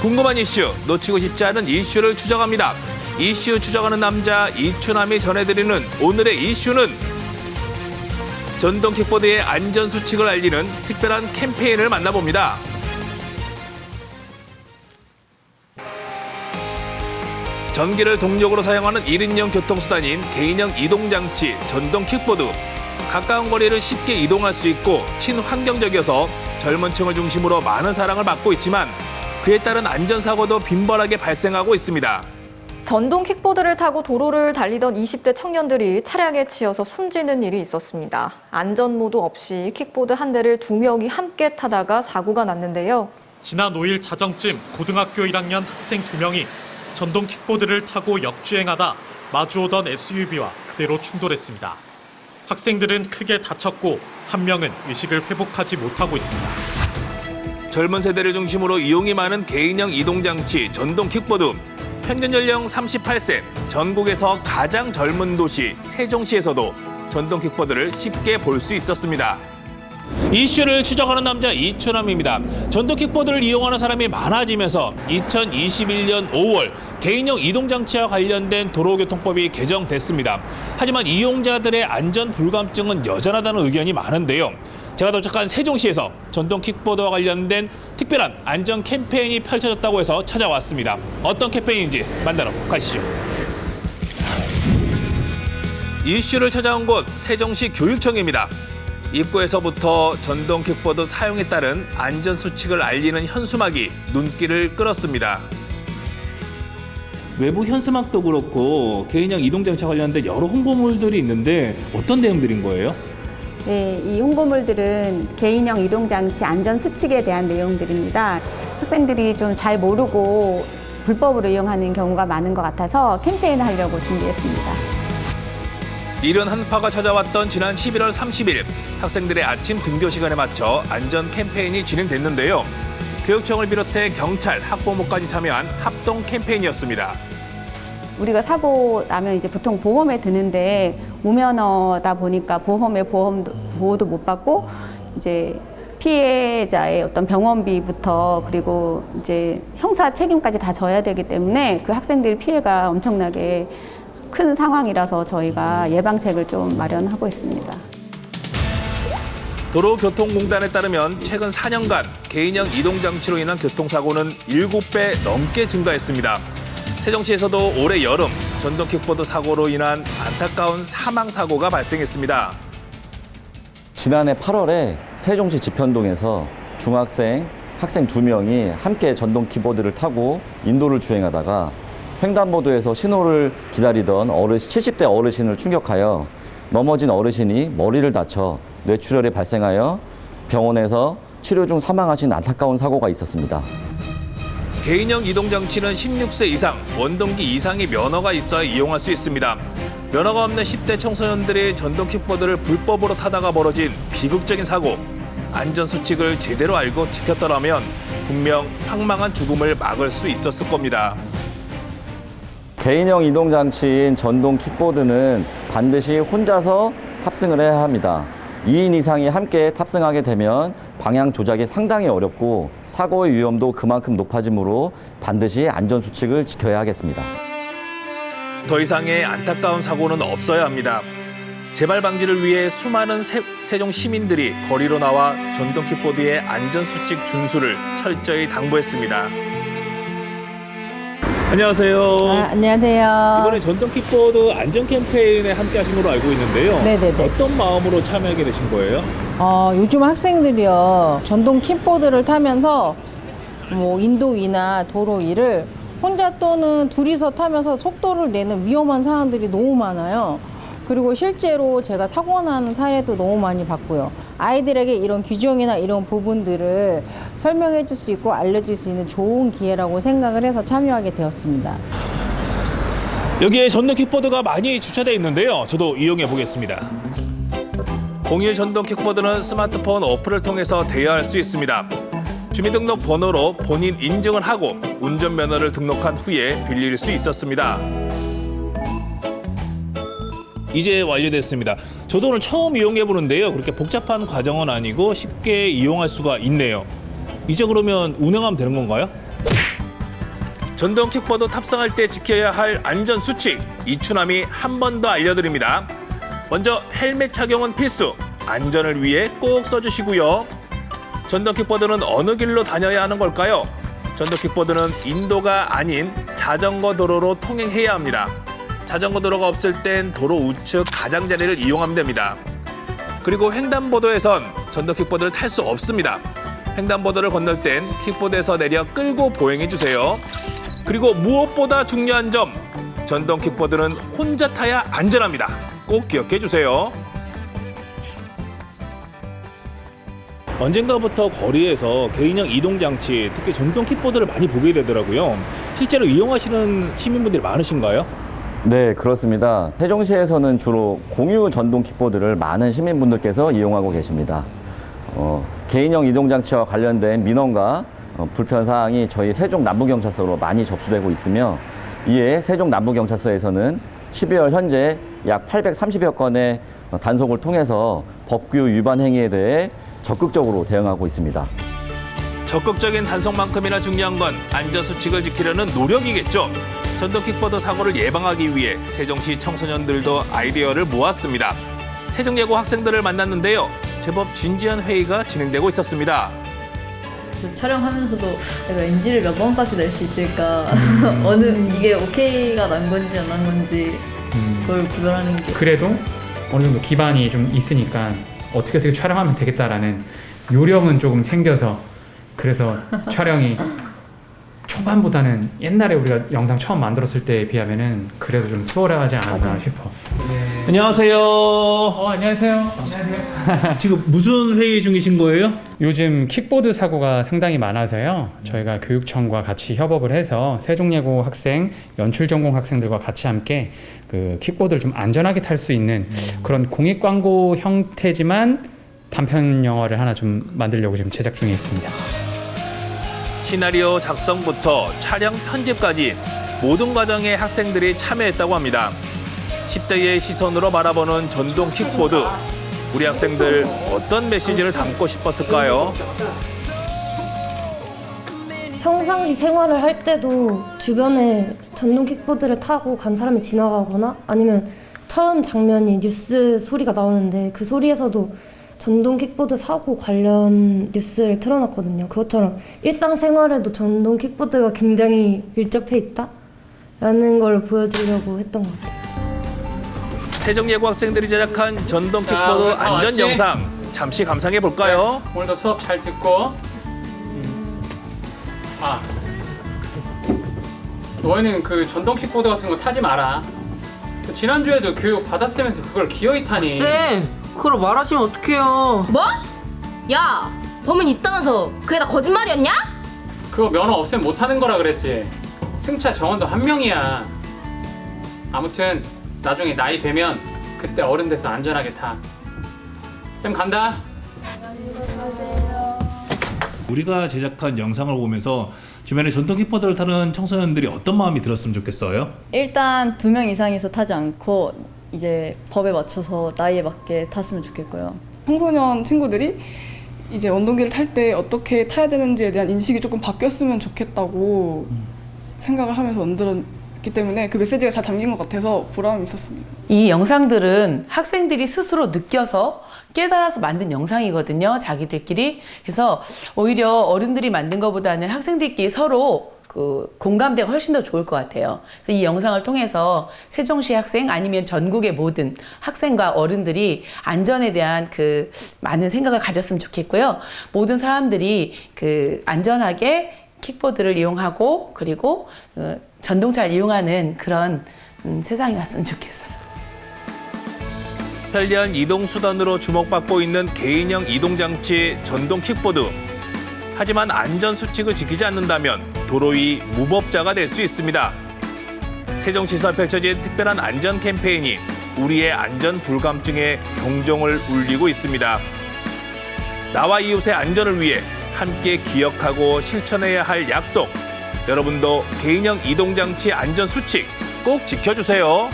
궁금한 이슈, 놓치고 싶지 않은 이슈를 추적합니다. 이슈 추적하는 남자 이추남이 전해드리는 오늘의 이슈는 전동 킥보드의 안전 수칙을 알리는 특별한 캠페인을 만나봅니다. 전기를 동력으로 사용하는 1인용 교통수단인 개인형 이동장치 전동 킥보드. 가까운 거리를 쉽게 이동할 수 있고 친환경적이어서 젊은 층을 중심으로 많은 사랑을 받고 있지만 그에 따른 안전사고도 빈번하게 발생하고 있습니다. 전동 킥보드를 타고 도로를 달리던 20대 청년들이 차량에 치여서 숨지는 일이 있었습니다. 안전모도 없이 킥보드 한 대를 2명이 함께 타다가 사고가 났는데요. 지난 5일 자정쯤 고등학교 1학년 학생 2명이 전동 킥보드를 타고 역주행하다 마주오던 SUV와 그대로 충돌했습니다. 학생들은 크게 다쳤고 한 명은 의식을 회복하지 못하고 있습니다. 젊은 세대를 중심으로 이용이 많은 개인형 이동장치 전동 킥보드. 평균 연령 38세, 전국에서 가장 젊은 도시 세종시에서도 전동 킥보드를 쉽게 볼 수 있었습니다. 이슈를 추적하는 남자 이추남입니다. 전동 킥보드를 이용하는 사람이 많아지면서 2021년 5월 개인형 이동장치와 관련된 도로교통법이 개정됐습니다. 하지만 이용자들의 안전 불감증은 여전하다는 의견이 많은데요. 제가 도착한 세종시에서 전동 킥보드와 관련된 특별한 안전 캠페인이 펼쳐졌다고 해서 찾아왔습니다. 어떤 캠페인인지 만나러 가시죠. 이슈를 찾아온 곳 세종시 교육청입니다. 입구에서부터 전동 킥보드 사용에 따른 안전 수칙을 알리는 현수막이 눈길을 끌었습니다. 외부 현수막도 그렇고 개인형 이동장치와 관련된 여러 홍보물들이 있는데 어떤 내용들인 거예요? 네, 이 홍보물들은 개인형 이동장치 안전 수칙에 대한 내용들입니다. 학생들이 좀 잘 모르고 불법으로 이용하는 경우가 많은 것 같아서 캠페인을 하려고 준비했습니다. 이른 한파가 찾아왔던 지난 11월 30일 학생들의 아침 등교 시간에 맞춰 안전 캠페인이 진행됐는데요. 교육청을 비롯해 경찰, 학부모까지 참여한 합동 캠페인이었습니다. 우리가 사고 나면 이제 보통 보험에 드는데 무면허다 보니까 보호도 못 받고 이제 피해자의 어떤 병원비부터 그리고 이제 형사 책임까지 다 져야 되기 때문에 그 학생들 피해가 엄청나게 큰 상황이라서 저희가 예방책을 좀 마련하고 있습니다. 도로교통공단에 따르면 최근 4년간 개인형 이동장치로 인한 교통사고는 7배 넘게 증가했습니다. 세종시에서도 올해 여름 전동 킥보드 사고로 인한 안타까운 사망사고가 발생했습니다. 지난해 8월에 세종시 지편동에서 중학생, 학생 2명이 함께 전동 킥보드를 타고 인도를 주행하다가 횡단보도에서 신호를 기다리던 70대 어르신을 충격하여 넘어진 어르신이 머리를 다쳐 뇌출혈이 발생하여 병원에서 치료 중 사망하신 안타까운 사고가 있었습니다. 개인형 이동장치는 16세 이상, 원동기 이상의 면허가 있어야 이용할 수 있습니다. 면허가 없는 10대 청소년들이 전동 킥보드를 불법으로 타다가 벌어진 비극적인 사고. 안전수칙을 제대로 알고 지켰더라면 분명 황망한 죽음을 막을 수 있었을 겁니다. 개인형 이동장치인 전동 킥보드는 반드시 혼자서 탑승을 해야 합니다. 2인 이상이 함께 탑승하게 되면 방향 조작이 상당히 어렵고 사고의 위험도 그만큼 높아지므로 반드시 안전수칙을 지켜야 하겠습니다. 더 이상의 안타까운 사고는 없어야 합니다. 재발 방지를 위해 수많은 세종 시민들이 거리로 나와 전동 킥보드의 안전수칙 준수를 철저히 당부했습니다. 안녕하세요. 안녕하세요. 이번에 전동 킥보드 안전 캠페인에 함께 하신 걸로 알고 있는데요. 네네네. 어떤 마음으로 참여하게 되신 거예요? 요즘 학생들이요. 전동 킥보드를 타면서 뭐 인도 위나 도로 위를 혼자 또는 둘이서 타면서 속도를 내는 위험한 상황들이 너무 많아요. 그리고 실제로 제가 사고 나는 사례도 너무 많이 봤고요. 아이들에게 이런 규정이나 이런 부분들을 설명해 줄 수 있고 알려줄 수 있는 좋은 기회라고 생각을 해서 참여하게 되었습니다. 여기에 전동 킥보드가 많이 주차되어 있는데요. 저도 이용해 보겠습니다. 공유 전동 킥보드는 스마트폰 어플을 통해서 대여할 수 있습니다. 주민등록 번호로 본인 인증을 하고 운전면허를 등록한 후에 빌릴 수 있었습니다. 이제 완료됐습니다. 저도 오늘 처음 이용해보는데요. 그렇게 복잡한 과정은 아니고 쉽게 이용할 수가 있네요. 이제 그러면 운행하면 되는 건가요? 전동 킥보드 탑승할 때 지켜야 할 안전 수칙 이추남이 한 번 더 알려드립니다. 먼저 헬멧 착용은 필수, 안전을 위해 꼭 써주시고요. 전동 킥보드는 어느 길로 다녀야 하는 걸까요? 전동 킥보드는 인도가 아닌 자전거 도로로 통행해야 합니다. 자전거 도로가 없을 땐 도로 우측 가장자리를 이용하면 됩니다. 그리고 횡단보도에선 전동 킥보드를 탈 수 없습니다. 횡단보도를 건널 땐 킥보드에서 내려 끌고 보행해 주세요. 그리고 무엇보다 중요한 점, 전동 킥보드는 혼자 타야 안전합니다. 꼭 기억해 주세요. 언젠가부터 거리에서 개인형 이동장치, 특히 전동 킥보드를 많이 보게 되더라고요. 실제로 이용하시는 시민분들이 많으신가요? 네, 그렇습니다. 세종시에서는 주로 공유 전동 킥보드를 많은 시민분들께서 이용하고 계십니다. 개인형 이동장치와 관련된 민원과 불편사항이 저희 세종 남부경찰서로 많이 접수되고 있으며, 이에 세종 남부경찰서에서는 12월 현재 약 830여 건의 단속을 통해서 법규 위반 행위에 대해 적극적으로 대응하고 있습니다. 적극적인 단속만큼이나 중요한 건 안전수칙을 지키려는 노력이겠죠. 전동 킥보드 사고를 예방하기 위해 세종시 청소년들도 아이디어를 모았습니다. 세종예고 학생들을 만났는데요. 제법 진지한 회의가 진행되고 있었습니다. 촬영하면서도 내가 NG를 몇 번까지 낼 수 있을까 이게 오케이가 난 건지 안 난 건지 그걸 구별하는 게 그래도 어느 정도 기반이 좀 있으니까 어떻게 촬영하면 되겠다라는 요령은 조금 생겨서 그래서 촬영이 초반보다는 옛날에 우리가 영상 처음 만들었을 때에 비하면은 그래도 좀 수월하지 않았나 싶어. 네. 안녕하세요. 안녕하세요. 지금 무슨 회의 중이신 거예요? 요즘 킥보드 사고가 상당히 많아서요. 저희가 교육청과 같이 협업을 해서 세종예고 학생, 연출전공 학생들과 같이 함께 그 킥보드를 좀 안전하게 탈 수 있는 그런 공익 광고 형태지만 단편 영화를 하나 좀 만들려고 지금 제작 중에 있습니다. 시나리오 작성부터 촬영 편집까지 모든 과정에 학생들이 참여했다고 합니다. 10대의 시선으로 바라보는 전동 킥보드. 우리 학생들 어떤 메시지를 담고 싶었을까요? 평상시 생활을 할 때도 주변에 전동 킥보드를 타고 간 사람이 지나가거나 아니면 처음 장면이 뉴스 소리가 나오는데 그 소리에서도 전동 킥보드 사고 관련 뉴스를 틀어놨거든요. 그것처럼 일상생활에도 전동 킥보드가 굉장히 밀접해 있다라는 걸 보여드리려고 했던 것 같아요. 세종예고 학생들이 제작한 전동 킥보드 안전 맞지? 영상 잠시 감상해 볼까요? 오늘도 수업 잘 듣고. 너희는 그 전동 킥보드 같은 거 타지 마라. 지난주에도 교육 받았으면서 그걸 기어이 타니. 쌤, 그걸 말하시면 어떡해요. 뭐? 야, 범인 있다면서 그게 다 거짓말이었냐? 그거 면허 없으면 못 타는 거라 그랬지. 승차 정원도 한 명이야. 아무튼 나중에 나이 되면 그때 어른 돼서 안전하게 타. 쌤 간다. 우리가 제작한 영상을 보면서 주변에 전동 킥보드를 타는 청소년들이 어떤 마음이 들었으면 좋겠어요? 일단 2명 이상이서 타지 않고 이제 법에 맞춰서 나이에 맞게 탔으면 좋겠고요. 청소년 친구들이 이제 원동기를 탈 때 어떻게 타야 되는지에 대한 인식이 조금 바뀌었으면 좋겠다고 생각을 하면서 만들었기 때문에 그 메시지가 잘 담긴 것 같아서 보람이 있었습니다. 이 영상들은 학생들이 스스로 느껴서 깨달아서 만든 영상이거든요. 자기들끼리. 그래서 오히려 어른들이 만든 것보다는 학생들끼리 서로 그 공감대가 훨씬 더 좋을 것 같아요. 그래서 이 영상을 통해서 세종시 학생 아니면 전국의 모든 학생과 어른들이 안전에 대한 그 많은 생각을 가졌으면 좋겠고요. 모든 사람들이 그 안전하게 킥보드를 이용하고 그리고 전동차를 이용하는 그런 세상이 왔으면 좋겠어요. 편리한 이동수단으로 주목받고 있는 개인형 이동장치 전동 킥보드. 하지만 안전수칙을 지키지 않는다면 도로 위 무법자가 될 수 있습니다. 세종시에서 펼쳐진 특별한 안전 캠페인이 우리의 안전 불감증에 경종을 울리고 있습니다. 나와 이웃의 안전을 위해 함께 기억하고 실천해야 할 약속. 여러분도 개인형 이동장치 안전수칙 꼭 지켜주세요.